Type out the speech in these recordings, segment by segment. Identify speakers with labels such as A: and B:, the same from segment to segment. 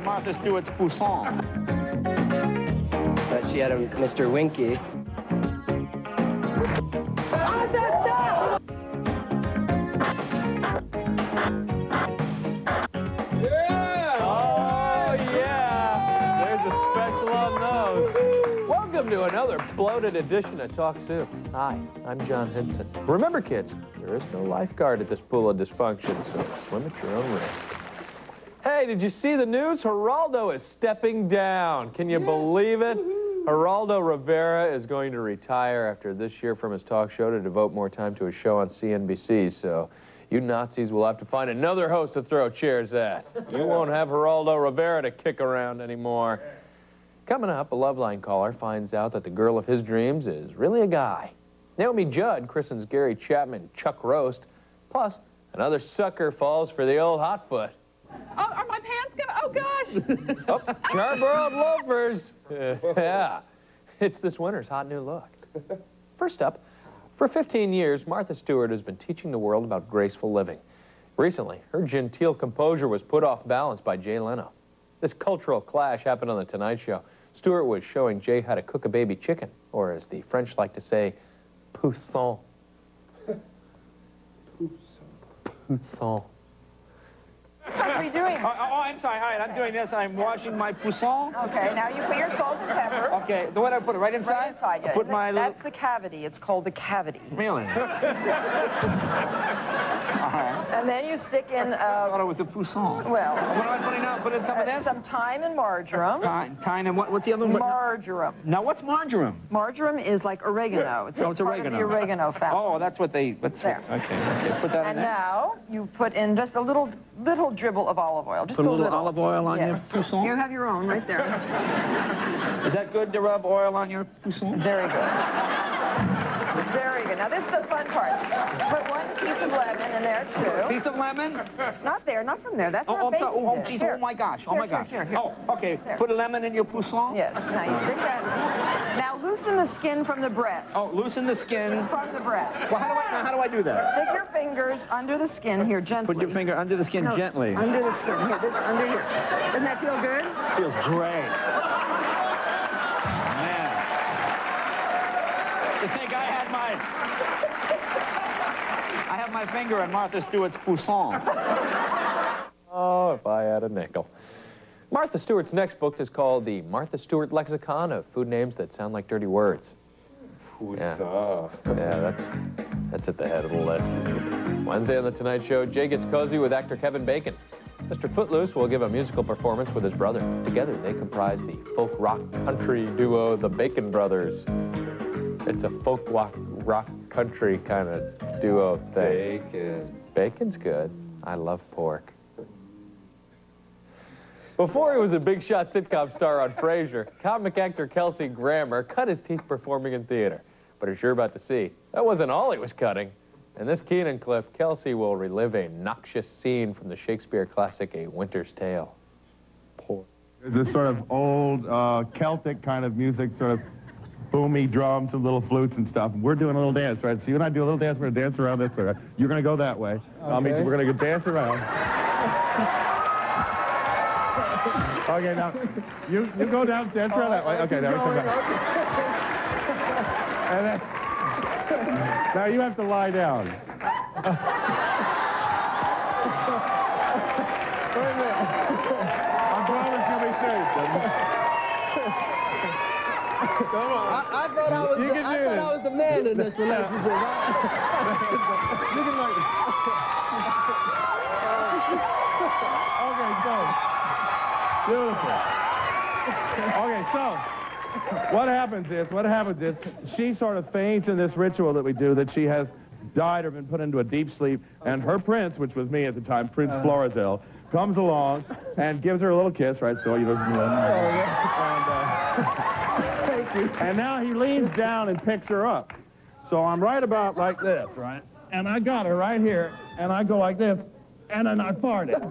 A: Martha Stewart's Poussin.
B: But she had a Mr. Winky.
C: Welcome to another bloated edition of Talk Soup. Hi, I'm John Henson. Remember, kids, there is no lifeguard at this pool of dysfunction, so swim at your own risk. Hey, did you see the news? Geraldo is stepping down. Can you believe it? Geraldo Rivera is going to retire after this year from his talk show to devote more time to his show on CNBC, so you Nazis will have to find another host to throw chairs at. You won't have Geraldo Rivera to kick around anymore. Coming up, a Loveline caller finds out that the girl of his dreams is really a guy. Naomi Judd christens Gary Chapman Chuck Roast. Plus, another sucker falls for the old hot foot.
D: Oh, are my pants gonna... Oh, gosh!
C: Oh, charbroiled loafers. Yeah, it's this winter's hot new look. First up, for 15 years, Martha Stewart has been teaching the world about graceful living. Recently, her genteel composure was put off balance by Jay Leno. This cultural clash happened on The Tonight Show. Stewart was showing Jay how to cook a baby chicken, or as the French like to say, poussin. Poussin.
D: What are you doing?
A: Oh, I'm sorry. All right, I'm doing this. I'm washing my Poussin.
D: Okay, now you put your salt and pepper.
A: Okay, the way I put it, right inside?
D: Right inside, yeah.
A: Put my
D: That's the cavity. It's called the cavity.
A: Really?
D: And then you stick in...
A: I thought it was the Poussin.
D: Well...
A: What am I putting now? Put in some of this?
D: Some thyme and marjoram.
A: Thyme and what's the other one?
D: Marjoram.
A: Now, what's marjoram?
D: Marjoram is like oregano. It's,
A: it's
D: part
A: oregano.
D: Of the oregano family.
A: Oh, that's what they...
D: There.
A: Okay, put that in
D: And
A: there.
D: now you put in just a little dribble of olive oil. Just
A: Put a little
D: little
A: olive oil on your Poussin?
D: You have your own right there.
A: Is that good to rub oil on your Poussin?
D: Very good. Very good. Now, this is the fun part. Put one piece of lemon in there, too.
A: Piece of lemon?
D: Not there, not from there. That's our baking dish.
A: Geez,
D: Here.
A: oh, my gosh. Oh,
D: Here,
A: my gosh.
D: here.
A: Oh, okay.
D: There.
A: Put a lemon in your Poussin?
D: Yes. Now, you stick that. Now, loosen the skin from the breast.
A: Oh, loosen the skin.
D: From the breast.
A: Well, how do I do that?
D: Stick your fingers under the skin here, gently.
A: Put your finger under the skin gently.
D: Under the skin. Here, this under here. Doesn't that feel good?
A: Feels great. Man. To think I have my finger in Martha Stewart's Poussin.
C: Oh, if I had a nickel. Martha Stewart's next book is called The Martha Stewart Lexicon of Food Names That Sound Like Dirty Words. Yeah, that's at the head of the list. Wednesday on The Tonight Show, Jay gets cozy with actor Kevin Bacon. Mr. Footloose will give a musical performance with his brother. Together, they comprise the folk rock country duo, the Bacon Brothers. It's a folk rock country kind of duo thing.
E: Bacon.
C: Bacon's good. I love pork. Before he was a big shot sitcom star on Frasier, comic actor Kelsey Grammer cut his teeth performing in theater. But as you're about to see, that wasn't all he was cutting. In this Keenan clip, Kelsey will relive a noxious scene from the Shakespeare classic A Winter's Tale. Pork.
E: There's this sort of old Celtic kind of music, sort of boomy drums and little flutes and stuff. We're doing a little dance, right? So you and I do a little dance. We're going to dance around this way, right? You're going to go that way.
F: Okay.
E: We're going to dance around. Okay, now, you go down, dance around that way. Okay, now come back. And then, now you have to lie down. Wait a minute. I promise you'll be safe. Come on.
F: I thought I was the man in this relationship.
E: You can like... Okay, so... Beautiful. Okay, so what happens is she sort of feigns in this ritual that we do that she has died or been put into a deep sleep, and her prince, which was me at the time, Prince Florizel, comes along and gives her a little kiss, right? So, you know,
F: Thank you.
E: and now he leans down and picks her up. So I'm right about like this, right? And I got her right here, and I go like this, and then I farted.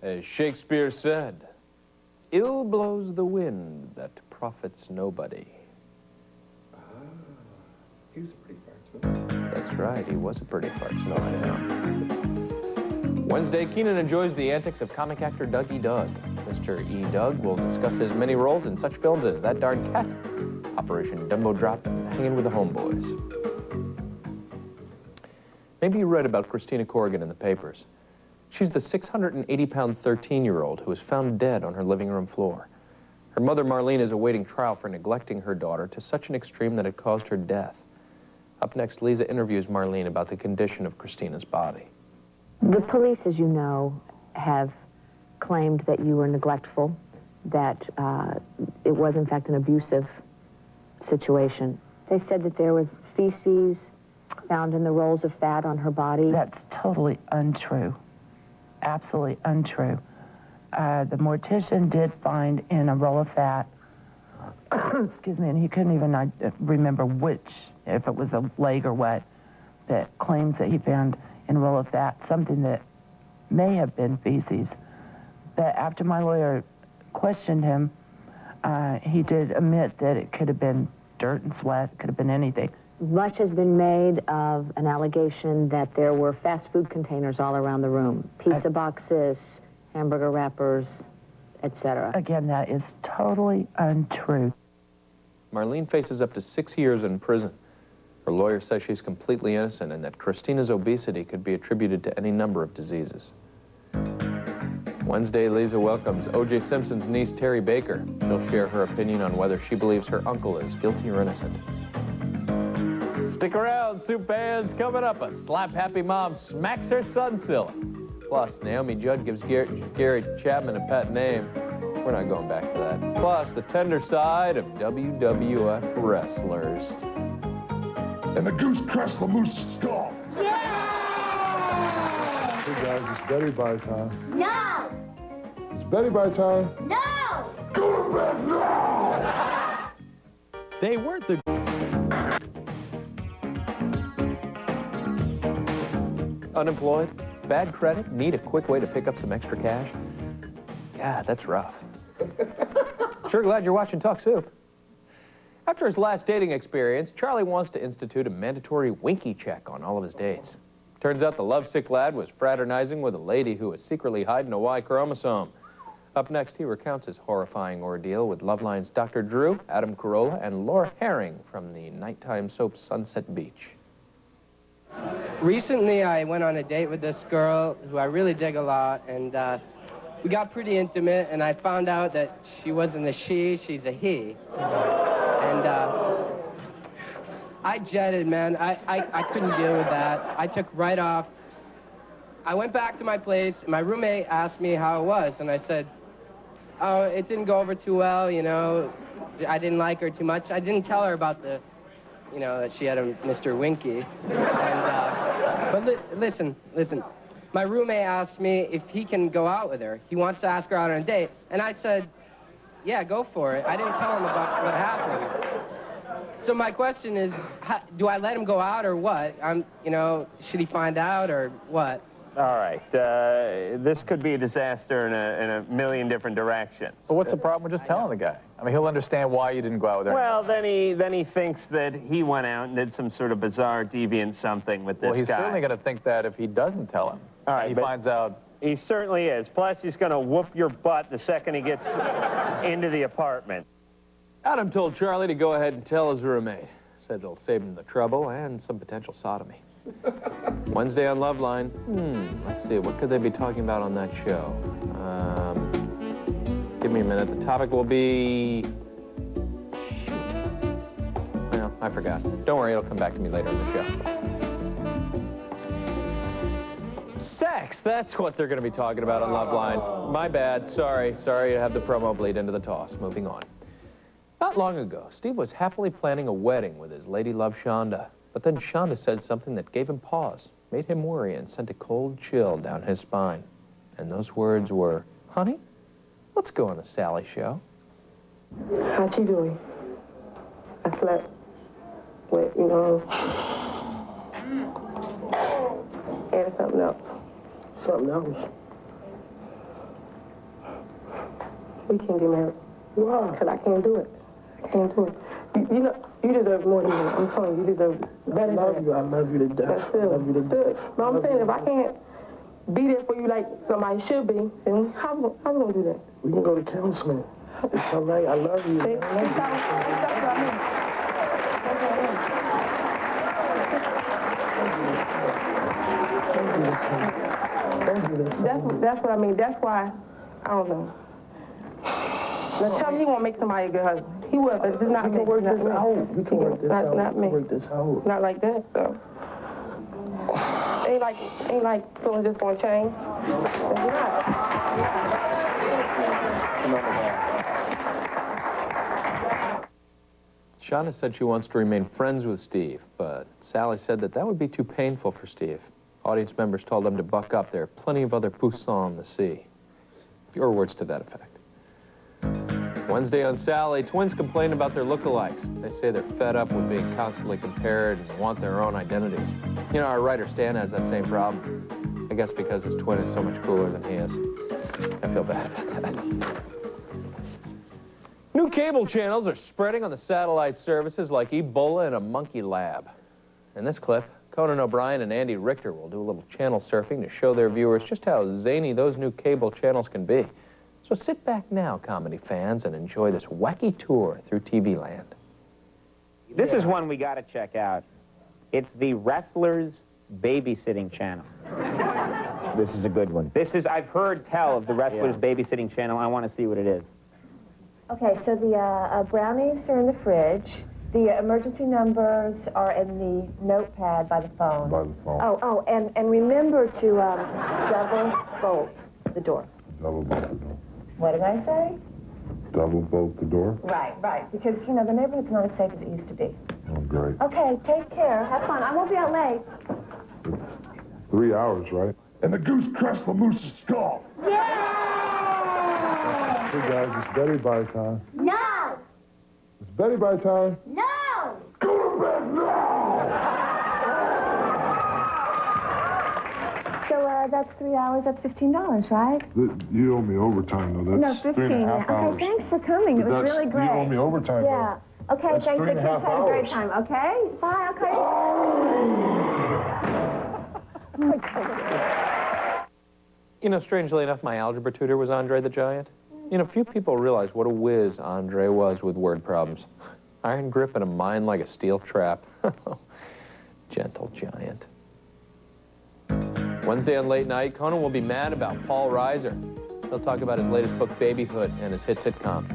C: As Shakespeare said, ill blows the wind that profits nobody.
E: He's a pretty fast one.
C: That's right, he was a pretty fart smell, I know. Wednesday, Keenan enjoys the antics of comic actor Doug E. Doug. Mr. E. Doug will discuss his many roles in such films as That Darn Cat, Operation Dumbo Drop, and Hanging with the Homeboys. Maybe you read about Christina Corrigan in the papers. She's the 680-pound 13-year-old who was found dead on her living room floor. Her mother, Marlene, is awaiting trial for neglecting her daughter to such an extreme that it caused her death. Up next, Lisa interviews Marlene about the condition of Christina's body.
B: The police, as you know, have claimed that you were neglectful, that it was, in fact, an abusive situation. They said that there was feces found in the rolls of fat on her body.
G: That's totally untrue. Absolutely untrue. The mortician did find in a roll of fat, excuse me, and he couldn't even remember which, if it was a leg or what, that claims that he found in a roll of fat something that may have been feces. But after my lawyer questioned him, he did admit that it could have been dirt and sweat, it could have been anything.
B: Much has been made of an allegation that there were fast food containers all around the room. Pizza boxes, hamburger wrappers, etc.
G: Again, that is totally untrue.
C: Marlene faces up to 6 years in prison. Her lawyer says she's completely innocent and that Christina's obesity could be attributed to any number of diseases. Wednesday, Lisa welcomes O.J. Simpson's niece, Terry Baker. She'll share her opinion on whether she believes her uncle is guilty or innocent. Stick around, soup fans. Coming up, a slap-happy mom smacks her son silly. Plus, Naomi Judd gives Gary Chapman a pet name. We're not going back to that. Plus, the tender side of WWF wrestlers.
H: And the goose crushed the moose's skull.
F: Hey guys, it's Betty by time.
I: No!
F: It's Betty by time.
I: No!
H: Go to bed now!
C: They weren't the... Unemployed? Bad credit? Need a quick way to pick up some extra cash? Yeah, that's rough. Sure glad you're watching Talk Soup. After his last dating experience, Charlie wants to institute a mandatory winky check on all of his dates. Turns out the lovesick lad was fraternizing with a lady who was secretly hiding a Y chromosome. Up next, he recounts his horrifying ordeal with Loveline's Dr. Drew, Adam Carolla, and Laura Herring from the nighttime soap Sunset Beach.
J: Recently, I went on a date with this girl who I really dig a lot, and we got pretty intimate, and I found out that she wasn't a she, she's a he. And I jetted, man. I couldn't deal with that. I took right off. I went back to my place, and my roommate asked me how it was, and I said, oh, it didn't go over too well, you know. I didn't like her too much. I didn't tell her about the, you know, that she had a Mr. Winky. And, but listen. My roommate asked me if he can go out with her. He wants to ask her out on a date. And I said, yeah, go for it. I didn't tell him about what happened. So my question is, do I let him go out or what? You know, should he find out or what?
K: All right, this could be a disaster in a million different directions.
A: But what's the problem with just telling the guy? I mean, he'll understand why you didn't go out with her.
K: Well, then he thinks that he went out and did some sort of bizarre, deviant something with this guy.
A: Well, he's certainly going to think that if he doesn't tell him.
K: All right,
A: he finds out.
K: He certainly is. Plus, he's going to whoop your butt the second he gets into the apartment.
C: Adam told Charlie to go ahead and tell his roommate. Said it'll save him the trouble and some potential sodomy. Wednesday on Loveline. Let's see, what could they be talking about on that show? Give me a minute. The topic will be... Shoot. Well, I forgot. Don't worry, it'll come back to me later in the show. Sex, that's what they're going to be talking about on Loveline. My bad. Sorry to have the promo bleed into the toss. Moving on. Not long ago, Steve was happily planning a wedding with his lady love, Shonda. But then Shonda said something that gave him pause, made him worry, and sent a cold chill down his spine. And those words were, honey, let's go on the Sally show.
L: How'd you doing? I slept with, you know, and something else.
F: Something else?
L: We can't get married.
F: Why?
L: Because I can't do it. I can't do it. You know, You deserve more than that. I'm telling you, you deserve better than that.
F: I love you to death.
L: That's still,
F: I love you to death.
L: But I'm saying, if I can't be there for you like somebody should be, then how we gonna do that?
F: We can go to counseling. It's all right. I love you.
L: See?
F: I love you.
L: That's what I mean. That's what I mean. That's why, I don't know. Now tell me he won't make somebody a good husband. He will, but it's not me.
F: We can work
L: Not
F: this
L: me.
F: out. We can work this out.
L: Not me.
F: Work this out.
L: Not like that, though. Ain't like feeling just gonna change. It's not.
C: Shauna said she wants to remain friends with Steve, but Sally said that would be too painful for Steve. Audience members told him to buck up. There are plenty of other poussins in the sea. Your words to that effect. Wednesday on Sally, twins complain about their lookalikes. They say they're fed up with being constantly compared and want their own identities. You know, our writer Stan has that same problem. I guess because his twin is so much cooler than he is. I feel bad about that. New cable channels are spreading on the satellite services like Ebola in a monkey lab. In this clip, Conan O'Brien and Andy Richter will do a little channel surfing to show their viewers just how zany those new cable channels can be. So sit back now, comedy fans, and enjoy this wacky tour through TV land.
I: This is one we got to check out. It's the Wrestlers Babysitting Channel. This is a good one. I've heard tell of the Wrestlers Babysitting Channel. I want to see what it is.
B: Okay, so the brownies are in the fridge. The emergency numbers are in the notepad by the phone.
H: By the phone.
B: Oh, and remember to double bolt the door.
H: Double bolt the door.
B: What did I say?
H: Double bolt the door?
B: Right, because, you know, the neighborhood's not as safe as it used to be.
H: Oh, great.
B: Okay, take care. Have fun. I won't be out late.
H: It's 3 hours, right? And the goose crushed the moose's skull.
B: Yeah!
F: Hey, guys, it's Betty by time.
B: No!
F: It's Betty by time.
B: No!
H: Go to bed now!
B: So, that's 3 hours. That's $15, right?
H: You owe me overtime, though.
B: No,
H: That's
B: 15.
H: 3.5 hours.
B: Okay, thanks for coming. It was really great.
H: You owe me overtime,
B: Yeah. Okay,
H: That's
B: thanks.
H: 3.5
B: Had a great
H: hours.
B: time. Okay? Bye. Okay.
C: You know, strangely enough, my algebra tutor was Andre the Giant. You know, few people realize what a whiz Andre was with word problems. Iron grip and a mind like a steel trap. Gentle giant. Wednesday on Late Night, Conan will be mad about Paul Reiser. He'll talk about his latest book, Babyhood, and his hit sitcom.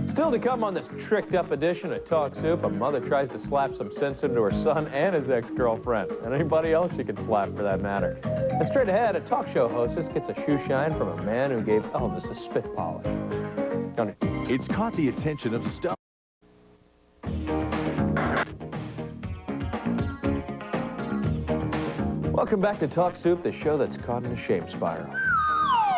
C: Still to come on this tricked-up edition of Talk Soup, a mother tries to slap some sense into her son and his ex-girlfriend, and anybody else she can slap for that matter. And straight ahead, a talk show hostess gets a shoe shine from a man who gave Elvis a spit polish.
M: It's caught the attention of stuff.
C: Welcome back to Talk Soup, the show that's caught in a shame spiral.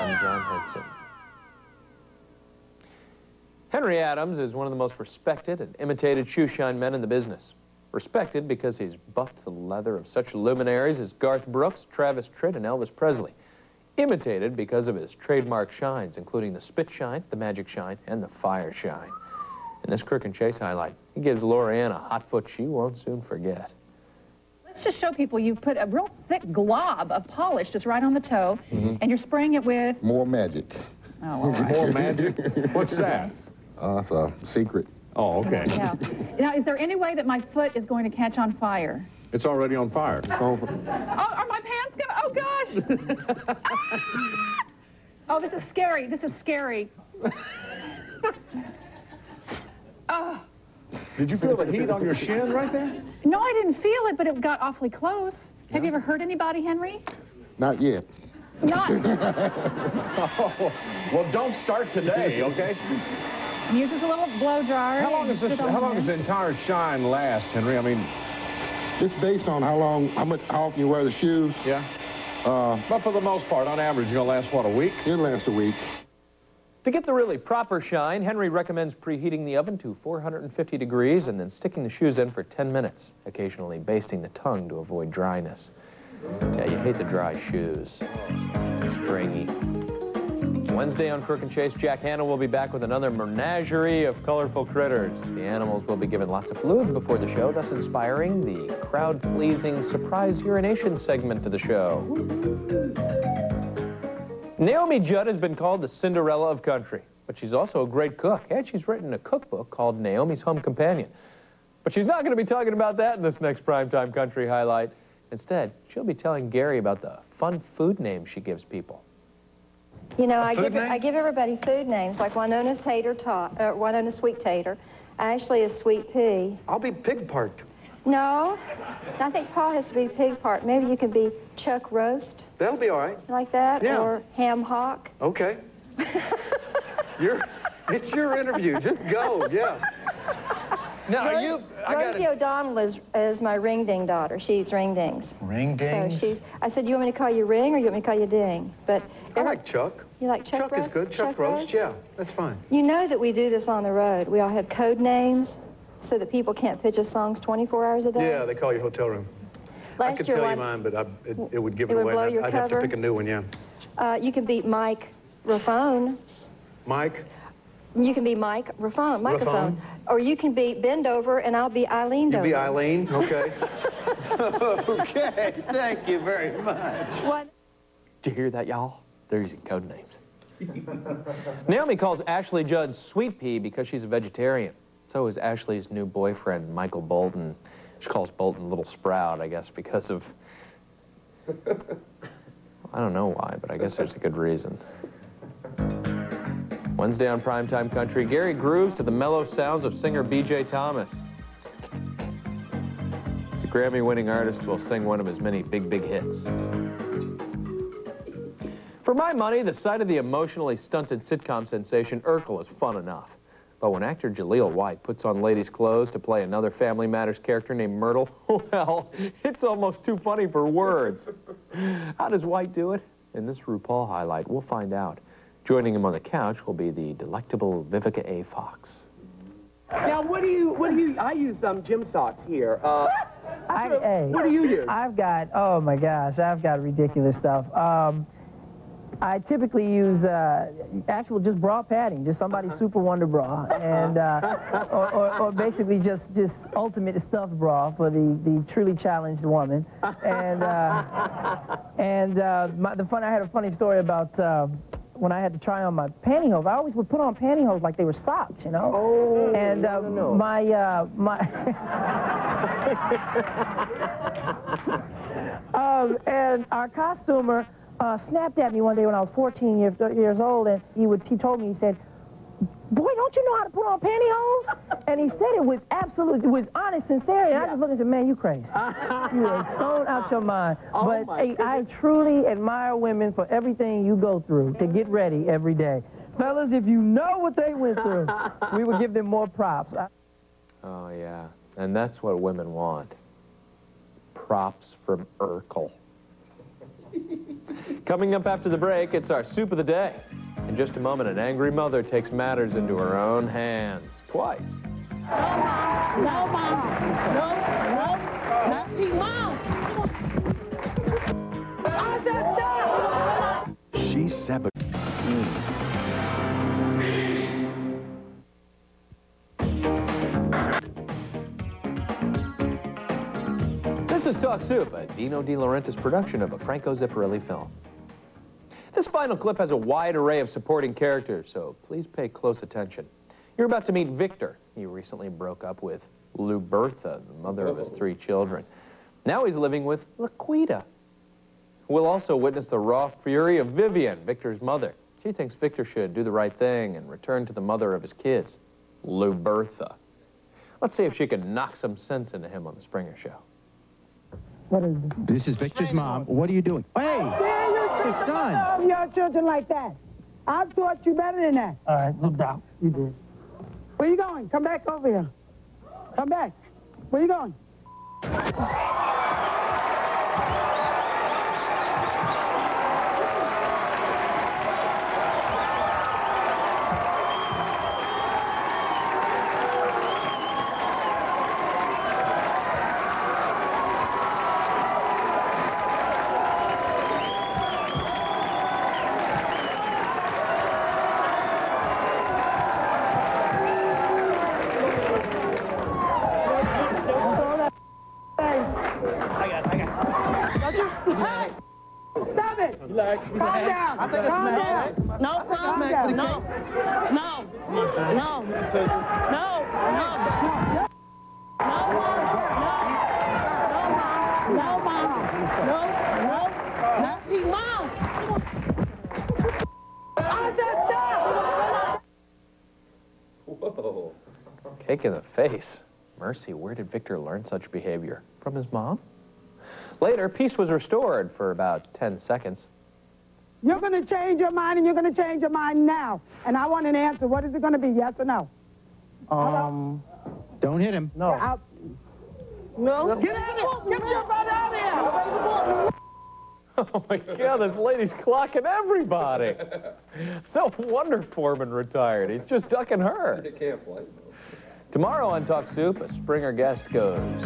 C: I'm John Henson. Henry Adams is one of the most respected and imitated shoeshine men in the business. Respected because he's buffed the leather of such luminaries as Garth Brooks, Travis Tritt, and Elvis Presley. Imitated because of his trademark shines, including the spit shine, the magic shine, and the fire shine. In this Crook and Chase highlight, he gives Laura Ann a hot foot she won't soon forget.
N: Let's just show people you've put a real thick glob of polish just right on the toe, and you're spraying it with...
H: More magic.
N: Oh, all right.
O: More magic? What's that?
H: That's a secret.
O: Oh, okay.
N: Yeah. Now, is there any way that my foot is going to catch on fire?
O: It's already on fire.
N: Oh, are my pants gonna... Oh, gosh! Ah! Oh, this is scary. This is scary. Oh.
O: Did you feel the heat on your shin right there?
N: No, I didn't feel it, but it got awfully close. Have you ever hurt anybody, Henry?
H: Not yet.
N: Not.
O: Oh, well, don't start today, okay?
N: Uses a little blow dryer.
O: How long does the entire shine last, Henry? I mean,
H: It's based on how often you wear the shoes.
O: Yeah. But for the most part, on average, it's gonna last, what, a week?
H: It'll last a week.
C: To get the really proper shine, Henry recommends preheating the oven to 450 degrees and then sticking the shoes in for 10 minutes, occasionally basting the tongue to avoid dryness. Yeah, you hate the dry shoes. Stringy. Wednesday on Crook and Chase, Jack Hanna will be back with another menagerie of colorful critters. The animals will be given lots of fluids before the show, thus inspiring the crowd-pleasing surprise urination segment of the show. Naomi Judd has been called the Cinderella of country, but she's also a great cook, and she's written a cookbook called Naomi's Home Companion. But she's not going to be talking about that in this next Primetime Country highlight. Instead, she'll be telling Gary about the fun food names she gives people.
P: You know, I give everybody food names, like Winona's Winona's sweet tater. Ashley is sweet pea.
Q: I'll be pig part.
P: No, I think Paul has to be pig part. Maybe you could be chuck roast.
Q: That'll be all right.
P: Like that?
Q: Yeah.
P: Or ham hock.
Q: Okay. It's your interview. Just go, yeah. Now,
P: Rosie O'Donnell is my ring-ding daughter. She eats ring-dings.
Q: Ring-dings?
P: So I said, you want me to call you Ring or you want me to call you Ding? But
Q: I like Chuck.
P: You like Chuck roast?
Q: Chuck is good. Chuck roast, yeah, that's fine.
P: You know that we do this on the road. We all have code names so that people can't pitch us songs 24 hours a day.
Q: Yeah, they call you hotel room.
P: Last
Q: I could
P: year
Q: tell you mine, but it would give it away.
P: Blow your
Q: I'd have to
P: cover.
Q: pick a new one, yeah.
P: You can be Mike Raffone.
Q: Mike?
P: You can be Mike Raffone, microphone. Or you can be Bend Over, and I'll be Eileen
Q: You
P: Dover.
Q: be Eileen? Okay. Okay, thank you very much.
P: What?
C: Did you hear that, y'all? They're using code names. Naomi calls Ashley Judd Sweet Pea because she's a vegetarian. So is Ashley's new boyfriend, Michael Bolton. She calls Bolton Little Sprout, I guess, because of... I don't know why, but I guess there's a good reason. Wednesday on Primetime Country, Gary grooves to the mellow sounds of singer B.J. Thomas. The Grammy-winning artist will sing one of his many big hits. For my money, the sight of the emotionally stunted sitcom sensation Urkel is fun enough. But when actor Jaleel White puts on ladies' clothes to play another Family Matters character named Myrtle, well, it's almost too funny for words. How does White do it? In this RuPaul highlight, we'll find out. Joining him on the couch will be the delectable Vivica A. Fox.
R: Now, what do you, I use gym socks here.
S: What
R: do you use?
S: I've got, oh my gosh, I've got ridiculous stuff. I typically use actual just bra padding, just somebody's super wonder bra, and or basically just ultimate stuffed bra for the truly challenged woman. And I had a funny story about when I had to try on my pantyhose. I always would put on pantyhose like they were socks, you know.
R: Oh.
S: And and our costumer snapped at me one day when I was 14 years old, and he told me, he said, "Boy, don't you know how to put on pantyhose?" And he said it with honest sincerity. And I just looked and said, "Man, you crazy. You are stoned out your mind."
R: Oh,
S: but I truly admire women for everything you go through to get ready every day. Fellas, if you know what they went through, we would give them more props.
C: Oh, yeah. And that's what women want. Props from Urkel. Coming up after the break, it's our soup of the day. In just a moment, an angry mother takes matters into her own hands. Twice.
N: No, Mom. No, not you, Mom. I said no.
M: She's sabotaged.
C: This is Talk Soup, a Dino De Laurentiis production of a Franco Zeffirelli film. This final clip has a wide array of supporting characters, so please pay close attention. You're about to meet Victor. He recently broke up with Lubertha, the mother of his 3 children. Now he's living with Laquita. We'll also witness the raw fury of Vivian, Victor's mother. She thinks Victor should do the right thing and return to the mother of his kids, Lubertha. Let's see if she can knock some sense into him on the Springer Show.
S: What is
T: This is Victor's mom. What are you doing? Hey!
U: Your son! Love your children like that. I've taught you better than that.
S: All right, no doubt. You did.
U: Where you going? Come back over here. Come back. Where you going? Calm down.
R: I think
U: Calm
R: it's
U: down.
N: No,
U: Calm
N: no,
U: down.
N: no, no, no, no, Mom.
C: Whoa. Kick in the face. Mercy, where did Victor learn such behavior? From his mom? Later, peace was restored for about 10 seconds.
U: You're going to change your mind, and you're going to change your mind now. And I want an answer. What is it going to be, yes or no?
T: Don't hit him.
U: No.
R: No.
U: Get out of here. Get your butt out of here.
C: Oh my God, this lady's clocking everybody. No wonder Foreman retired. He's just ducking her.
Q: You can't blame him.
C: Tomorrow on Talk Soup, a Springer guest goes.